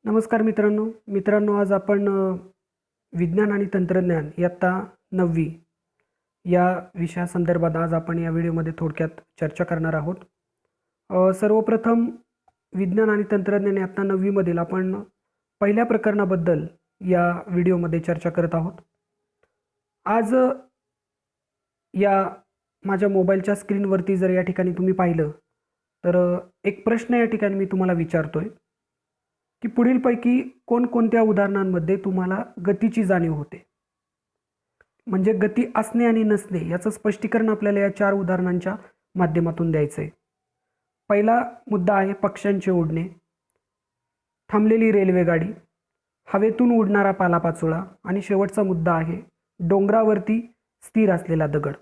नमस्कार मित्रांनो आज आपण विज्ञान आणि तंत्रज्ञान इयत्ता 9वी या विषयासंदर्भात आज आपण या व्हिडिओमध्ये थोडक्यात चर्चा करणार आहोत. सर्वप्रथम विज्ञान आणि तंत्रज्ञान इयत्ता 9वी मधील आपण पहिल्या प्रकरणाबद्दल या व्हिडिओमध्ये चर्चा करत आहोत. आज या माझ्या मोबाईलच्या स्क्रीनवरती जर या ठिकाणी तुम्ही पाहिलं तर एक प्रश्न या ठिकाणी मी तुम्हाला विचारतोय की पुढीलपैकी कोणकोणत्या उदाहरणांमध्ये तुम्हाला गतीची जाणीव होते. म्हणजे गती असणे आणि नसणे याचं स्पष्टीकरण आपल्याला या 4 उदाहरणांच्या माध्यमातून द्यायचं आहे. पहिला मुद्दा आहे पक्ष्यांचे उडणे, थांबलेली रेल्वेगाडी, हवेतून उडणारा पालापाचोळा आणि शेवटचा मुद्दा आहे डोंगरावरती स्थिर असलेला दगड.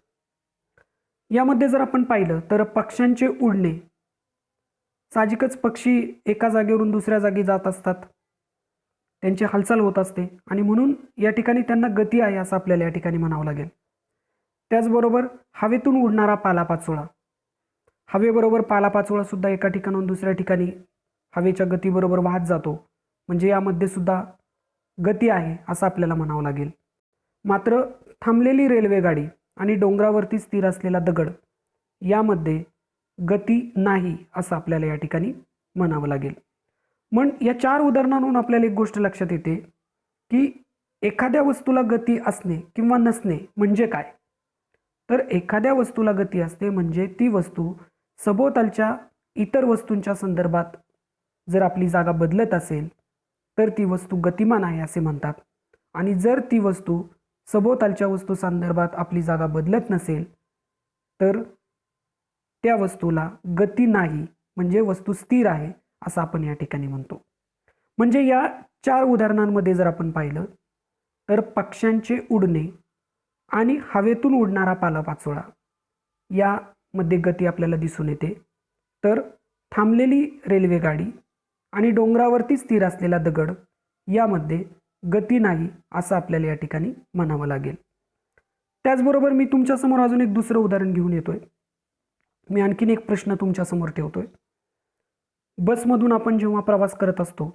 यामध्ये जर आपण पाहिलं तर पक्ष्यांचे उडणे, साहजिकच पक्षी एका जागेवरून दुसऱ्या जागी जात असतात, त्यांची हालचाल होत असते आणि म्हणून या ठिकाणी त्यांना गती आहे असं आपल्याला या ठिकाणी म्हणावं लागेल. त्याचबरोबर हवेतून उडणारा पालापाचोळा, हवेबरोबर पालापाचोळा सुद्धा एका ठिकाणाहून दुसऱ्या ठिकाणी हवेच्या गतीबरोबर वाहत जातो, म्हणजे यामध्ये सुद्धा गती आहे असं आपल्याला म्हणावं लागेल. मात्र थांबलेली रेल्वेगाडी आणि डोंगरावरती स्थिर असलेला दगड यामध्ये गती नाही असं आपल्याला या ठिकाणी म्हणावं लागेल. मग या 4 उदाहरणांवरून आपल्याला एक गोष्ट लक्षात येते की एखाद्या वस्तूला गती असणे किंवा नसणे म्हणजे काय. तर एखाद्या वस्तूला गती असते म्हणजे ती वस्तू सभोवतालच्या इतर वस्तूंच्या संदर्भात जर आपली जागा बदलत असेल तर ती वस्तू गतिमान आहे असे म्हणतात. आणि जर ती वस्तू सभोवतालच्या वस्तू संदर्भात आपली जागा बदलत नसेल तर त्या वस्तूला गती नाही, म्हणजे वस्तू स्थिर आहे असं आपण या ठिकाणी म्हणतो. म्हणजे या 4 उदाहरणांमध्ये जर आपण पाहिलं तर पक्ष्यांचे उडणे आणि हवेतून उडणारा पालापाचोळा यामध्ये गती आपल्याला दिसून येते. तर थांबलेली रेल्वेगाडी आणि डोंगरावरती स्थिर असलेला दगड यामध्ये गती नाही असं आपल्याला या ठिकाणी म्हणावं लागेल. त्याचबरोबर मी तुमच्यासमोर अजून एक दुसरं उदाहरण घेऊन येतोय. मी आणखीन एक प्रश्न तुमच्यासमोर ठेवतोय. बसमधून आपण जेव्हा प्रवास करत असतो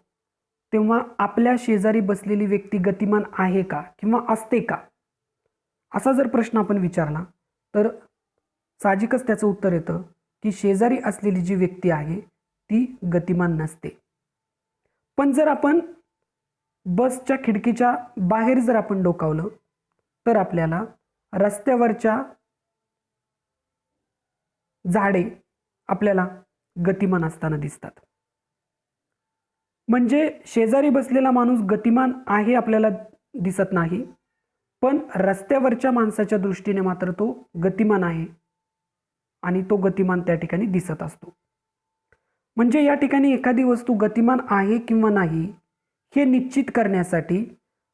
तेव्हा आपल्या शेजारी बसलेली व्यक्ती गतिमान आहे का किंवा असते का, असा जर प्रश्न आपण विचारला तर साहजिकच त्याचं उत्तर येतं की शेजारी असलेली जी व्यक्ती आहे ती गतिमान नसते. पण जर आपण बसच्या खिडकीच्या बाहेर जर आपण डोकावलं तर आपल्याला रस्त्यावरच्या झाडे आपल्याला गतिमान असताना दिसतात. म्हणजे शेजारी बसलेला माणूस गतिमान आहे आपल्याला दिसत नाही, पण रस्त्यावरच्या माणसाच्या दृष्टीने मात्र तो गतिमान आहे आणि तो गतिमान त्या ठिकाणी दिसत असतो. म्हणजे या ठिकाणी एखादी वस्तू गतिमान आहे किंवा नाही हे निश्चित करण्यासाठी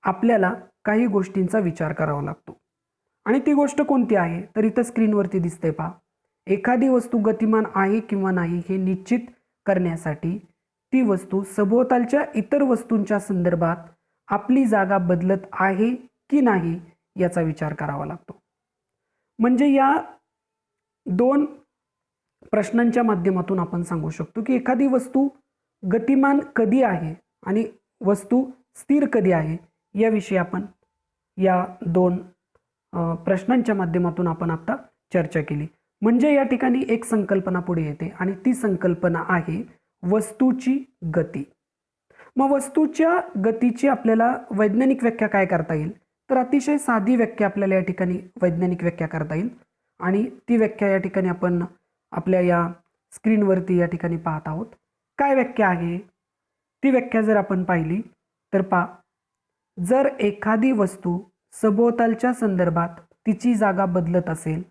आपल्याला काही गोष्टींचा विचार करावा लागतो. आणि ती गोष्ट कोणती आहे तर इथं स्क्रीनवरती दिसते पहा. एखादी वस्तू गतिमान आहे किंवा नाही हे निश्चित करण्यासाठी ती वस्तू सभोवतालच्या इतर वस्तूंच्या संदर्भात आपली जागा बदलत आहे की नाही याचा विचार करावा लागतो. म्हणजे या 2 प्रश्नांच्या माध्यमातून आपण सांगू शकतो की एखादी वस्तू गतिमान कधी आहे आणि वस्तू स्थिर कधी आहे याविषयी आपण या 2 प्रश्नांच्या माध्यमातून आपण आता चर्चा केली. म्हणजे या ठिकाणी एक संकल्पना पुढे येते आणि ती संकल्पना आहे वस्तूची गती. मग वस्तूच्या गतीची आपल्याला वैज्ञानिक व्याख्या काय करता येईल तर अतिशय साधी व्याख्या आपल्याला या ठिकाणी वैज्ञानिक व्याख्या करता येईल आणि ती व्याख्या या ठिकाणी आपण आपल्या या स्क्रीनवरती या ठिकाणी पाहत आहोत. काय व्याख्या आहे ती व्याख्या जर आपण पाहिली तर पहा, जर एखादी वस्तू सभोवतालच्या संदर्भात तिची जागा बदलत असेल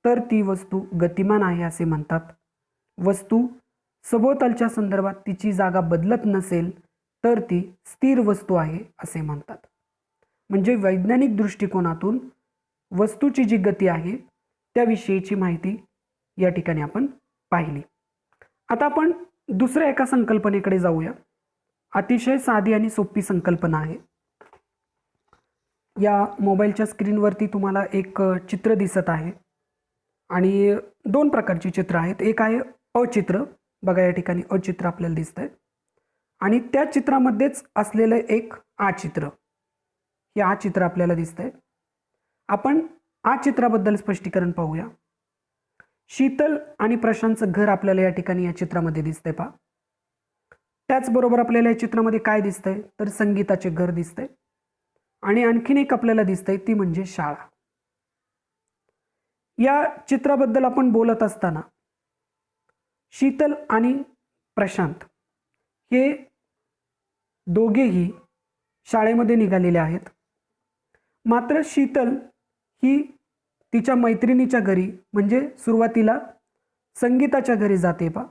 तर ती वस्तू गतिमान आहे असे म्हणतात. वस्तू सभोवतालच्या संदर्भात तिची जागा बदलत नसेल तर ती स्थिर वस्तू आहे असे म्हणतात. म्हणजे वैज्ञानिक दृष्टिकोनातून वस्तूची जी गती आहे त्याविषयीची माहिती या ठिकाणी आपण पाहिली. आता आपण दुसऱ्या एका संकल्पनेकडे जाऊया. अतिशय साधी आणि सोपी संकल्पना आहे. या मोबाईलच्या स्क्रीनवरती तुम्हाला एक चित्र दिसत आहे आणि 2 प्रकारची चित्र आहेत. एक आहे अचित्र, बघा या ठिकाणी अचित्र आपल्याला दिसतंय आणि त्या चित्रामध्येच असलेलं एक आ चित्र, हे आ चित्र आपल्याला दिसतंय. आपण आ चित्राबद्दल स्पष्टीकरण पाहूया. शीतल आणि प्रशांतचं घर आपल्याला या ठिकाणी या चित्रामध्ये दिसतंय पहा. त्याचबरोबर आपल्याला या चित्रामध्ये काय दिसतंय तर संगीताचे घर दिसतंय आणि आणखीन एक आपल्याला दिसतंय ती म्हणजे शाळा. या चित्राबद्दल आपण बोलत असताना शीतल आणि प्रशांत हे दोघेही शाळेमध्ये निघालेले आहेत. मात्र शीतल ही तिच्या मैत्रिणीच्या घरी म्हणजे सुरुवातीला संगीताच्या घरी जाते पा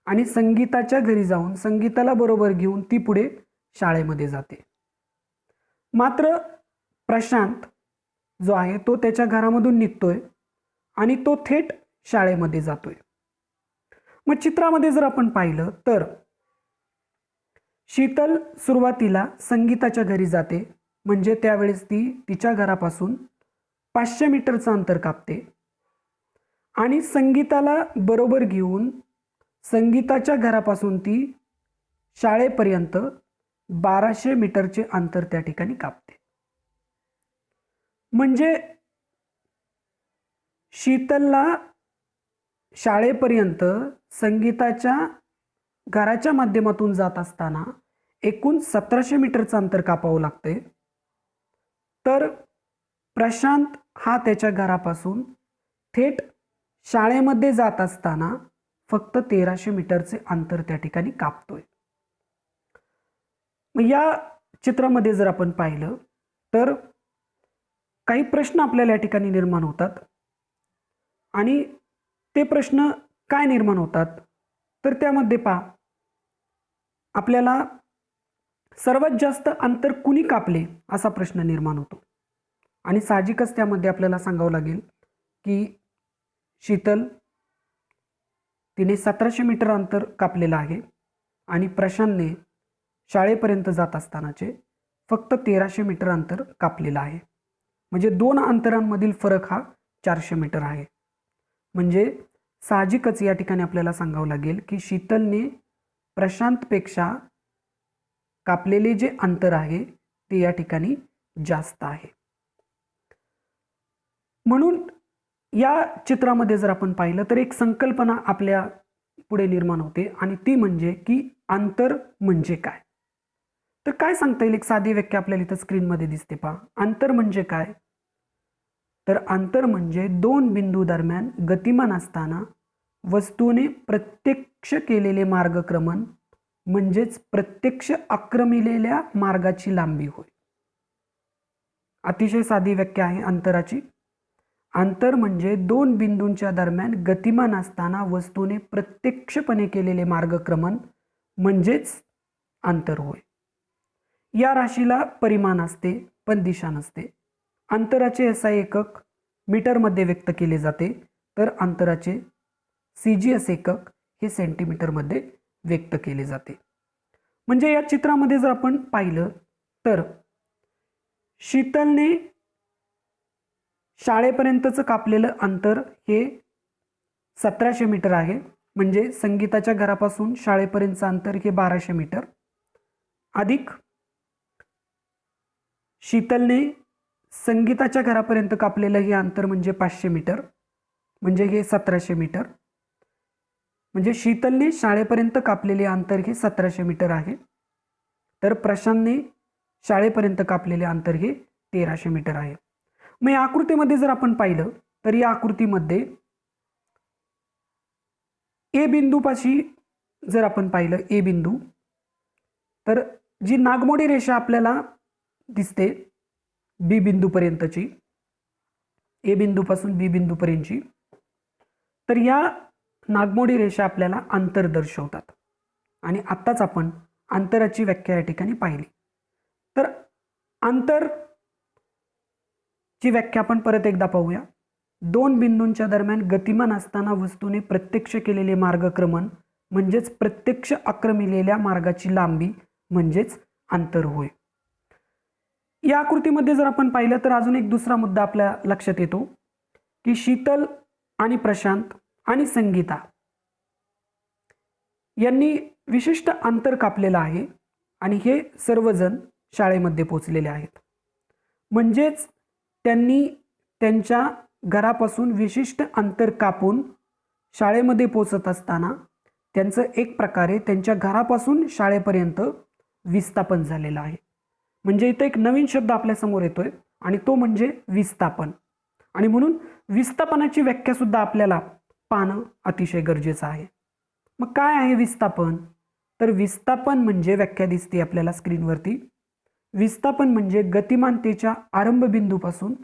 आणि संगीताच्या घरी जाऊन संगीताला बरोबर घेऊन ती पुढे शाळेमध्ये जाते. मात्र प्रशांत जो आहे तो त्याच्या घरामधून निघतोय आणि तो थेट शाळेमध्ये जातोय. मग चित्रामध्ये जर आपण पाहिलं तर शीतल सुरुवातीला संगीताच्या घरी जाते, म्हणजे त्यावेळेस ती तिच्या घरापासून 500 मीटरचं अंतर कापते आणि संगीताला बरोबर घेऊन संगीताच्या घरापासून ती शाळेपर्यंत 1200 मीटरचे अंतर त्या ठिकाणी कापते. म्हणजे शीतलला शाळेपर्यंत संगीताच्या घराच्या माध्यमातून जात असताना एकूण 1700 मीटरचं अंतर कापावं लागते. तर प्रशांत हा त्याच्या घरापासून थेट शाळेमध्ये जात असताना फक्त 1300 मीटरचे अंतर त्या ठिकाणी कापतोय. मग या चित्रामध्ये जर आपण पाहिलं तर काही प्रश्न आपल्याला या ठिकाणी निर्माण होतात आणि ते प्रश्न काय निर्माण होतात तर त्यामध्ये पहा, आपल्याला सर्वात जास्त अंतर कुणी कापले असा प्रश्न निर्माण होतो आणि साहजिकच त्यामध्ये आपल्याला सांगावं लागेल की शीतल तिने 1700 मीटर अंतर कापलेलं आहे आणि प्रशांतने शाळेपर्यंत जात असतानाचे फक्त 1300 मीटर अंतर कापलेलं आहे. म्हणजे दोन अंतरांमधील फरक हा 400 मीटर आहे. म्हणजे साहजिकच या ठिकाणी आपल्याला सांगावं लागेल की शीतलने प्रशांतपेक्षा कापलेले जे अंतर आहे ते या ठिकाणी जास्त आहे. म्हणून या चित्रामध्ये जर आपण पाहिलं तर एक संकल्पना आपल्या पुढे निर्माण होते आणि ती म्हणजे की अंतर म्हणजे काय. तर काय सांगता येईल, एक साधी व्याख्या आपल्याला इथं स्क्रीनमध्ये दिसते पहा. अंतर म्हणजे काय तर अंतर म्हणजे दोन बिंदू दरम्यान गतिमान असताना वस्तूने प्रत्यक्ष केलेले मार्गक्रमण म्हणजेच प्रत्यक्ष आक्रमिलेल्या मार्गाची लांबी होय. अतिशय साधी व्याख्या आहे अंतराची. अंतर म्हणजे दोन बिंदूंच्या दरम्यान गतिमान असताना वस्तूने प्रत्यक्षपणे केलेले मार्गक्रमण म्हणजेच अंतर होय. या राशीला परिमाण असते पण दिशा नसते. अंतराचे SI एकक मीटरमध्ये व्यक्त केले जाते तर अंतराचे CGS एकक हे सेंटीमीटरमध्ये व्यक्त केले जाते. म्हणजे या चित्रामध्ये जर आपण पाहिलं तर शीतलने शाळेपर्यंतचं कापलेलं अंतर हे 1700 मीटर आहे. म्हणजे संगीताच्या घरापासून शाळेपर्यंतचं अंतर हे 1200 मीटर अधिक शीतलने संगीताच्या घरापर्यंत कापलेलं हे अंतर म्हणजे 500 मीटर म्हणजे हे 1700 मीटर. म्हणजे शीतलने शाळेपर्यंत कापलेले अंतर हे 1700 मीटर आहे तर प्रशांतने शाळेपर्यंत कापलेले अंतर हे 1300 मीटर आहे. मग या आकृतीमध्ये जर आपण पाहिलं तर या आकृतीमध्ये ए बिंदूपाशी जर आपण पाहिलं ए बिंदू तर जी नागमोडी रेषा आपल्याला दिसते बी बिंदूपर्यंतची, ए बिंदूपासून बी बिंदूपर्यंतची, तर या नागमोडी रेषा आपल्याला अंतर दर्शवतात आणि आत्ताच आपण अंतराची व्याख्या या ठिकाणी पाहिली. तर अंतर ची व्याख्या आपण परत एकदा पाहूया. दोन बिंदूंच्या दरम्यान गतिमान असताना वस्तूने प्रत्यक्ष केलेले मार्गक्रमण म्हणजेच प्रत्यक्ष आक्रमिलेल्या मार्गाची लांबी म्हणजेच अंतर होय. या आकृतीमध्ये जर आपण पाहिलं तर अजून एक दुसरा मुद्दा आपल्या लक्षात येतो की शीतल आणि प्रशांत आणि संगीता यांनी विशिष्ट अंतर कापलेलं आहे आणि हे सर्वजण शाळेमध्ये पोचलेले आहेत. म्हणजेच त्यांनी त्यांच्या घरापासून विशिष्ट अंतर कापून शाळेमध्ये पोचत असताना त्यांचं एक प्रकारे त्यांच्या घरापासून शाळेपर्यंत विस्थापन झालेलं आहे. म्हणजे इथं एक नवीन शब्द आपल्यासमोर येतोय आणि तो म्हणजे विस्थापन. आणि म्हणून विस्थापनाची व्याख्या सुद्धा आपल्याला पाहणं अतिशय गरजेचं आहे. मग काय आहे विस्थापन? तर विस्थापन म्हणजे व्याख्या दिसते आपल्याला स्क्रीनवरती. विस्थापन म्हणजे गतिमानतेच्या आरंभ बिंदूपासून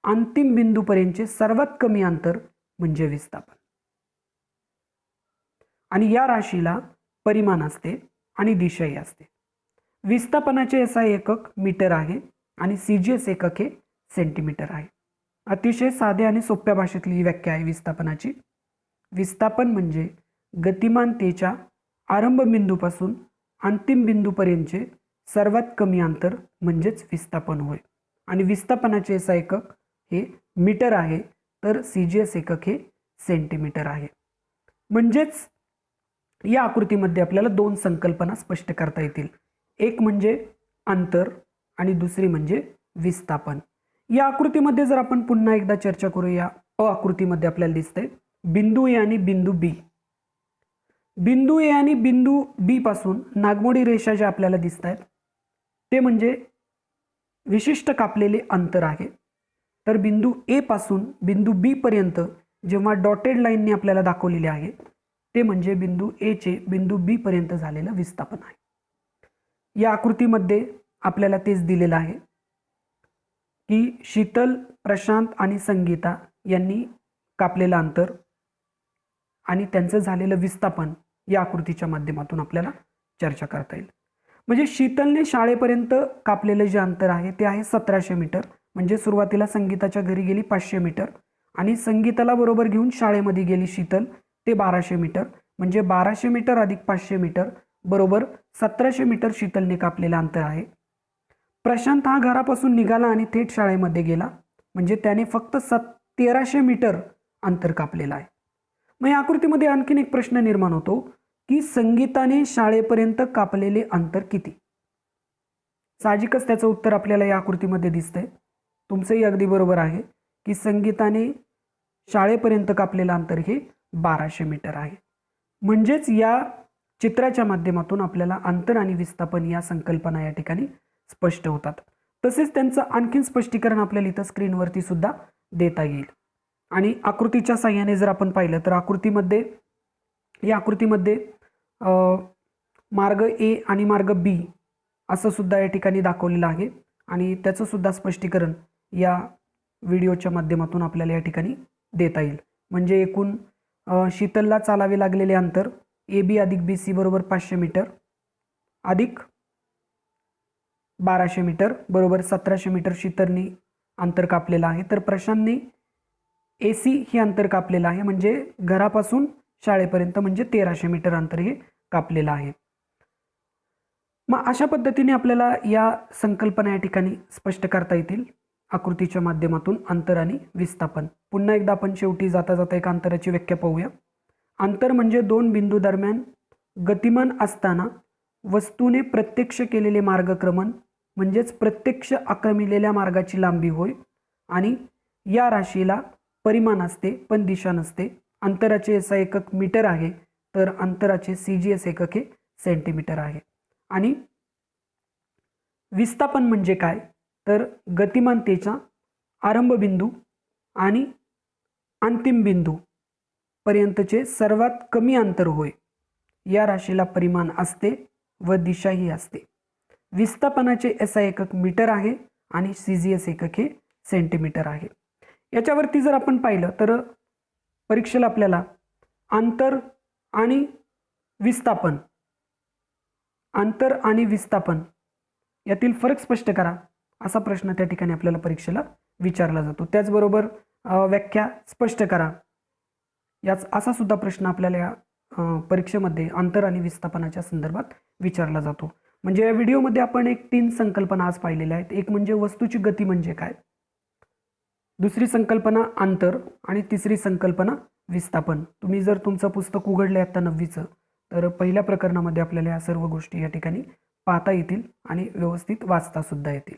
अंतिम बिंदूपर्यंतचे सर्वात कमी अंतर म्हणजे विस्थापन. आणि या राशीला परिमाण असते आणि दिशाही असते. विस्थापनाचे SI एकक मीटर आहे आणि CGS एकक हे सेंटीमीटर आहे. अतिशय साध्या आणि सोप्या भाषेतली ही व्याख्या आहे विस्थापनाची. विस्थापन म्हणजे गतिमानतेच्या आरंभ बिंदूपासून अंतिम बिंदूपर्यंतचे सर्वात कमी अंतर म्हणजेच विस्थापन होय. आणि विस्थापनाचे SI एकक हे मीटर आहे तर CGS एकक हे सेंटीमीटर आहे. म्हणजेच या आकृतीमध्ये आपल्याला दोन संकल्पना स्पष्ट करता येतील. एक म्हणजे अंतर आणि दुसरी म्हणजे विस्थापन. या आकृतीमध्ये जर आपण पुन्हा एकदा चर्चा करूया, आकृतीमध्ये आपल्याला दिसतंय बिंदू A आणि बिंदू B. बिंदू A आणि बिंदू B पासून नागमोडी रेषा ज्या आपल्याला दिसत आहेत ते म्हणजे विशिष्ट कापलेले अंतर आहे. तर बिंदू A पासून बिंदू B पर्यंत जेव्हा डॉटेड लाईनने आपल्याला दाखवलेले आहे ते म्हणजे बिंदू A चे बिंदू B पर्यंत झालेलं विस्थापन आहे. या आकृतीमध्ये आपल्याला तेच दिलेलं आहे की शीतल, प्रशांत आणि संगीता यांनी कापलेलं अंतर आणि त्यांचं झालेलं विस्थापन या आकृतीच्या माध्यमातून आपल्याला चर्चा करता येईल. म्हणजे शीतलने शाळेपर्यंत कापलेलं जे अंतर आहे ते आहे 1700 मीटर. म्हणजे सुरुवातीला संगीताच्या घरी गेली 500 मीटर आणि संगीताला बरोबर घेऊन शाळेमध्ये गेली शीतल, ते 1200 मीटर. म्हणजे 1200 मीटर अधिक 500 मीटर बरोबर 1700 मीटर शीतलने कापलेलं अंतर आहे. प्रशांत हा घरापासून निघाला आणि थेट शाळेमध्ये गेला, म्हणजे त्याने फक्त 1300 मीटर अंतर कापलेलं आहे. मग या आकृतीमध्ये आणखीन एक प्रश्न निर्माण होतो की संगीताने शाळेपर्यंत कापलेले अंतर किती? साहजिकच त्याचं उत्तर आपल्याला या आकृतीमध्ये दिसतंय. तुमचंही अगदी बरोबर आहे की संगीताने शाळेपर्यंत कापलेलं अंतर हे 1200 मीटर आहे. म्हणजेच या चित्राच्या माध्यमातून आपल्याला अंतर आणि विस्थापन या संकल्पना या ठिकाणी स्पष्ट होतात. तसेच त्यांचं आणखीन स्पष्टीकरण आपल्याला इथं स्क्रीनवरती सुद्धा देता येईल. आणि आकृतीच्या साहाय्याने जर आपण पाहिलं तर या आकृतीमध्ये मार्ग A आणि मार्ग B असं सुद्धा या ठिकाणी दाखवलेलं आहे आणि त्याचं सुद्धा स्पष्टीकरण या व्हिडिओच्या माध्यमातून आपल्याला या ठिकाणी देता येईल. म्हणजे एकूण शीतलला चालावे लागलेले अंतर AB अधिक BC बरोबर 500 मीटर अधिक 1200 मीटर बरोबर 1700 मीटर शीतलने अंतर कापलेलं आहे. तर प्रशांतने AC हे अंतर कापलेलं आहे, म्हणजे घरापासून शाळेपर्यंत म्हणजे 1300 मीटर अंतर हे कापलेलं आहे. मग अशा पद्धतीने आपल्याला या संकल्पना या ठिकाणी स्पष्ट करता येतील आकृतीच्या माध्यमातून अंतर आणि विस्थापन. पुन्हा एकदा आपण शेवटी जाता जाता एक अंतराची व्याख्या पाहूया. अंतर म्हणजे दोन बिंदू दरम्यान गतिमान असताना वस्तूने प्रत्यक्ष केलेले मार्गक्रमण म्हणजेच प्रत्यक्ष आक्रमिलेल्या मार्गाची लांबी होय. आणि या राशीला परिमाण असते पण दिशा नसते. अंतराचे SI एकक मीटर आहे तर अंतराचे CGS एकक हे सेंटीमीटर आहे. आणि विस्थापन म्हणजे काय तर गतिमानतेचा आरंभ बिंदू आणि अंतिम बिंदू पर्यंतचे सर्वात कमी अंतर होय. या राशीला परिमाण असते व दिशाही असते. विस्थापनाचे SI एकक मीटर आहे आणि CGS एकक हे सेंटीमीटर आहे. याच्यावरती जर आपण पाहिलं तर परीक्षेला आपल्याला अंतर आणि विस्थापन यातील फरक स्पष्ट करा असा प्रश्न त्या ठिकाणी आपल्याला परीक्षेला विचारला जातो. त्याचबरोबर व्याख्या स्पष्ट करा असा सुद्धा प्रश्न आपल्याला या परीक्षेमध्ये अंतर आणि विस्थापनाच्या संदर्भात विचारला जातो. म्हणजे या व्हिडिओमध्ये आपण एक 3 संकल्पना आज पाहिलेल्या आहेत. एक म्हणजे वस्तूची गती म्हणजे काय, दुसरी संकल्पना अंतर आणि तिसरी संकल्पना विस्थापन. तुम्ही जर तुमचं पुस्तक उघडले आता 9वीचं तर पहिल्या प्रकरणामध्ये आपल्याला या सर्व गोष्टी या ठिकाणी पाहता येतील आणि व्यवस्थित वाचता सुद्धा येतील.